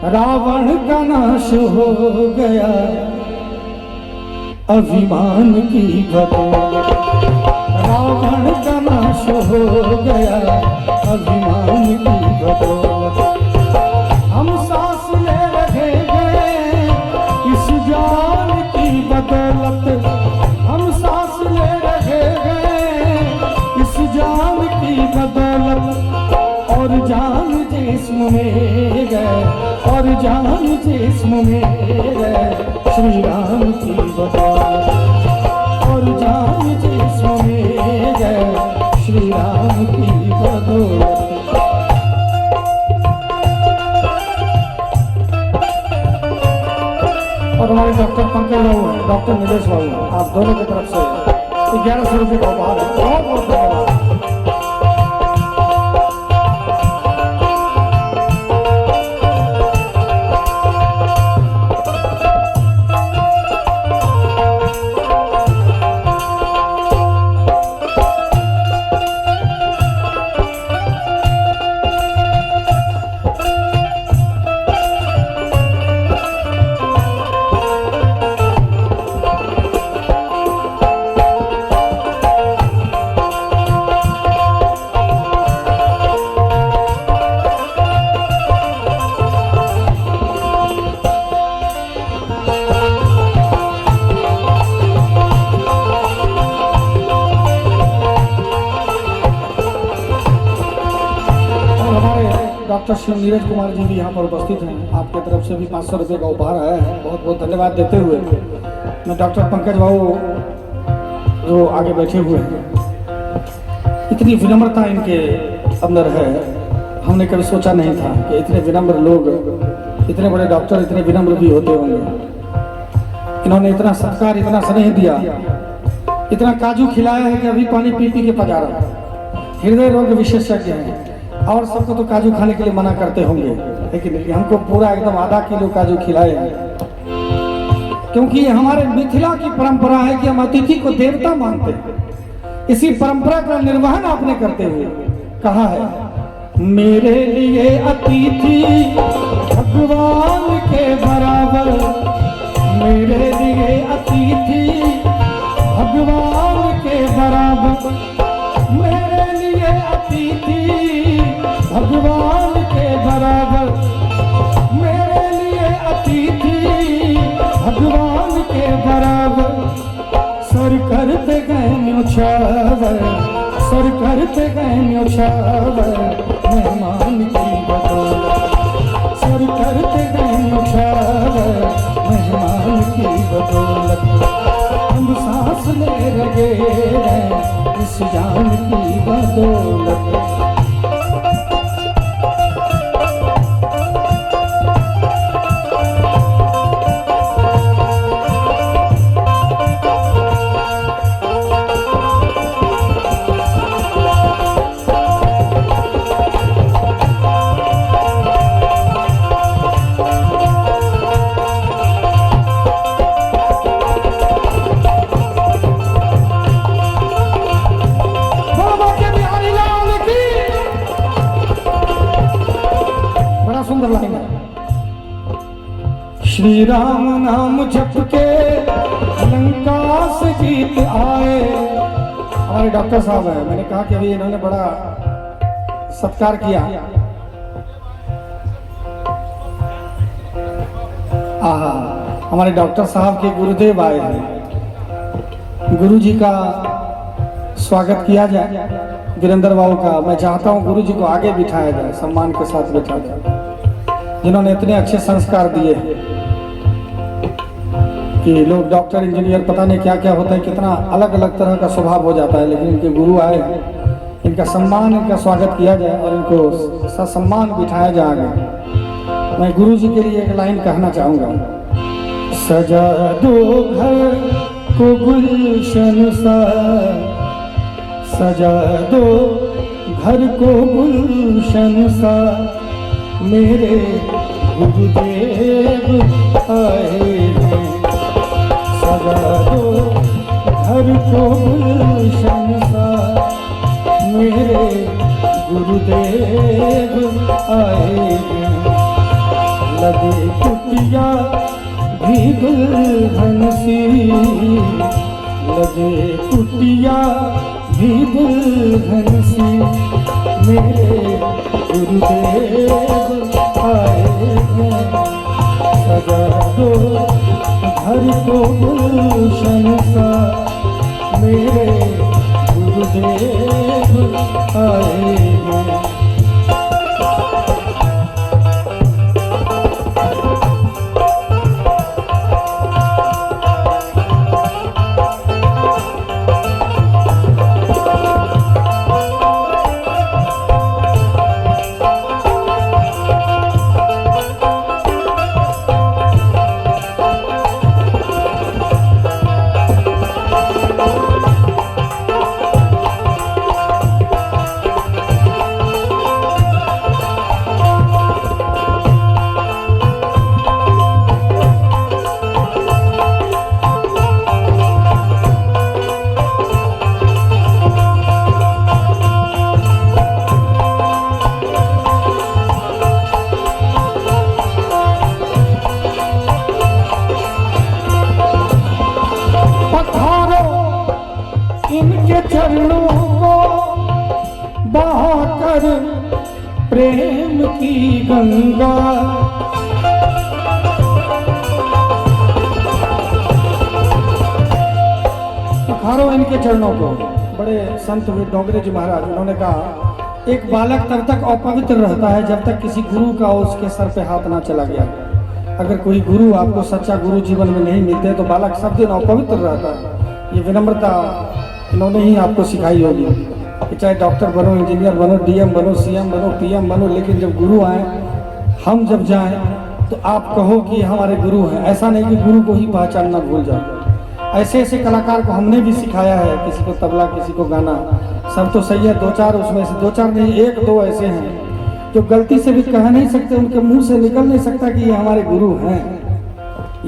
रावण का नाश हो गया अभिमान की बदौलत। रावण का नाश हो गया अभिमान की बदौलत। हम सांस ले रहे हैं इस जान की बदौलत। हम सांस ले रहे हैं इस जान की बदौलत। और जान जिस्म में गए और जान जिस्म में गए श्री राम की बदौलत। और जान जिस्म में गए श्री राम की बदौलत। और हमारे डॉक्टर पंकज बाबू, डॉक्टर नीलेश बाबू, आप दोनों की तरफ से 1100 रुपये का उपहार है। बहुत बहुत धन्यवाद। डॉक्टर श्री नीरज कुमार जी भी यहाँ पर उपस्थित हैं। आपके तरफ से भी 500 रुपये का उपहार आया है। बहुत बहुत धन्यवाद देते हुए मैं डॉक्टर पंकज बाबू जो आगे बैठे हुए हैं, इतनी विनम्रता इनके अंदर है, हमने कभी सोचा नहीं था कि इतने विनम्र लोग, इतने बड़े डॉक्टर इतने विनम्र भी होते होंगे। इन्होंने इतना सत्कार, इतना स्नेह दिया, इतना काजू खिलाया है कि अभी पानी पी पी के पधारा। हृदय रोग विशेषज्ञ हैं और सबको तो काजू खाने के लिए मना करते होंगे, लेकिन हमको पूरा एकदम आधा किलो काजू खिलाए हैं। क्योंकि हमारे मिथिला की परंपरा है कि हम अतिथि को देवता मानते हैं। इसी परंपरा का निर्वहन आपने करते हुए कहा है, मेरे लिए अतिथि भगवान के बराबर। मेरे लिए अतिथि भगवान के बराबर। मेरे लिए अतिथि भगवान के बराबर। मेरे लिए अतिथि भगवान के बराबर। सर करते गए न्योछावर, सर करते गए न्योछावर मेहमान की बदौलत। सर करते गए न्योछावर मेहमान की बदौलत। हम सांस ले रहे हैं इस जान की बदौलत। श्री राम नाम जप के लंका से जीत आए। हमारे डॉक्टर साहब हैं, मैंने कहा कि अभी इन्होंने बड़ा सत्कार किया। हमारे डॉक्टर साहब के गुरुदेव आए हैं। गुरु जी का स्वागत किया जाए। वीरेंद्र बाबू का मैं चाहता हूँ गुरु जी को आगे बिठाया जाए, सम्मान के साथ बिठा जाए, जिन्होंने इतने अच्छे संस्कार दिए कि लोग डॉक्टर इंजीनियर पता नहीं क्या क्या होता है, कितना अलग अलग तरह का स्वभाव हो जाता है, लेकिन इनके गुरु आए हैं, इनका सम्मान, इनका स्वागत किया जाए और इनको ससम्मान बिठाया जाए। मैं गुरु जी के लिए एक लाइन कहना चाहूँगा। सजा दो घर को गुलशन सा, सजा दो घर को गुलशन सा, मेरे गुरुदेव आए हैं। सजा दो घर को गुलशन सा, मेरे गुरुदेव आए हैं। लगे कुटिया भी दुल्हन सी, लगे कुटिया भी दुल्हन सी, मेरे गुरुदेव आए हैं, सजा दो घर को गुलशन सा, मेरे गुरुदेव आए हैं। इनके चरणों को बहाकर प्रेम की गंगा, पखारो इनके चरणों को। बड़े संत हुए डोंगरे जी महाराज, उन्होंने कहा एक बालक तब तक अपवित्र रहता है जब तक किसी गुरु का उसके सर पे हाथ ना चला गया। अगर कोई गुरु आपको सच्चा गुरु जीवन में नहीं मिलते तो बालक सब दिन अपवित्र रहता है। ये विनम्रता इन्होंने ही आपको सिखाई होगी कि चाहे डॉक्टर बनो, इंजीनियर बनो, डीएम बनो, सीएम बनो, पीएम बनो, लेकिन जब गुरु आए, हम जब जाएं तो आप कहो कि हमारे गुरु हैं। ऐसा नहीं कि गुरु को ही पहचानना भूल जाओ। ऐसे ऐसे कलाकार को हमने भी सिखाया है, किसी को तबला, किसी को गाना, सब तो सही है, दो चार उसमें से, दो चार नहीं, एक दो ऐसे हैं जो गलती से भी कह नहीं सकते, उनके मुंह से निकल नहीं सकता कि ये हमारे गुरु हैं।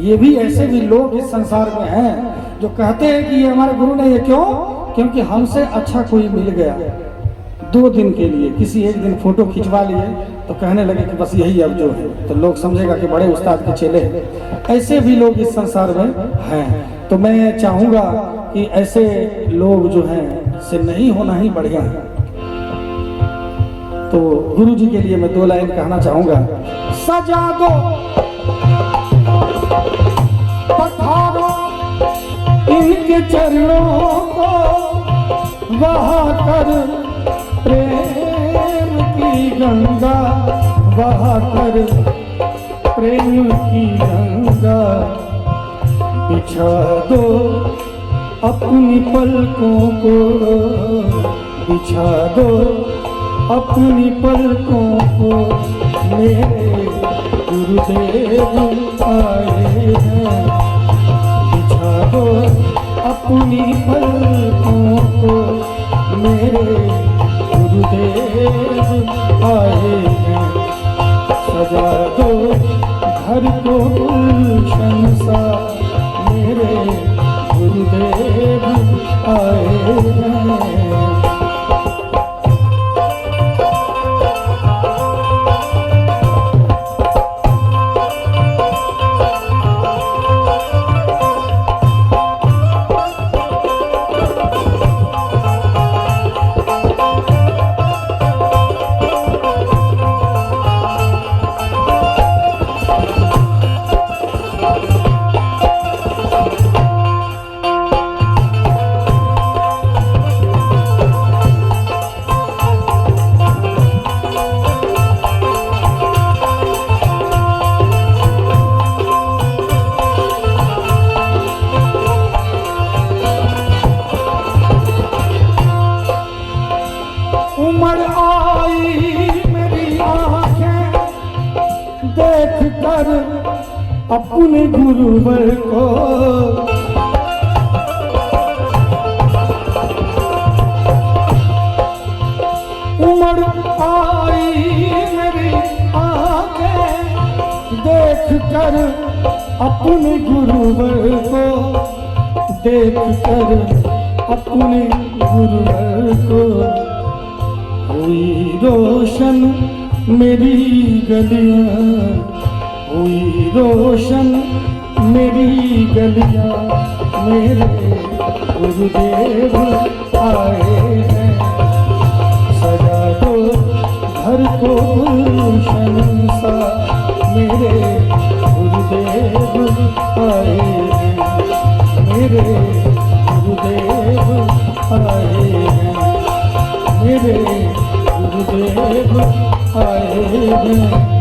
ये भी ऐसे भी लोग इस संसार में हैं जो कहते हैं कि ये हमारे गुरु नहीं है। क्यों? क्योंकि हमसे अच्छा कोई मिल गया 2 दिन के लिए, किसी एक दिन फोटो खिंचवा लिए तो कहने लगे कि बस यही अब जो है, तो लोग समझेगा कि बड़े उस्ताद के चेले हैं। ऐसे भी लोग इस संसार में हैं। तो मैं चाहूँगा कि ऐसे लोग जो हैं से नहीं होना ही बढ़िया है। तो गुरु जी के लिए मैं 2 लाइन कहना चाहूँगा। सजा दो पधारो इनके चरणों को बहाकर प्रेम की गंगा, बहाकर प्रेम की गंगा, बिछा दो अपनी पलकों को, बिछा दो अपनी पलकों को, मेरे गुरुदेव आए हैं, बिछा दो अपनी पलकों को, मेरे गुरुदेव आए हैं, सजा दो घर को गुलशन सा, मेरे गुरुदेव आए हैं। उमड़ आई मेरी आंखें देख कर अपने गुरुवर को, उमड़ आई मेरी आंखें देख कर अपने गुरुवर को, देख कर अपने गुरुवर को, हुई रोशन मेरी गलियां, हुई रोशन मेरी गलियां, मेरे गुरुदेव आए हैं। सजा दो घर को गुलशन सा, मेरे गुरुदेव आए हैं। मेरे गुरुदेव आए हैं। मेरे गुरुदेव आए हैं।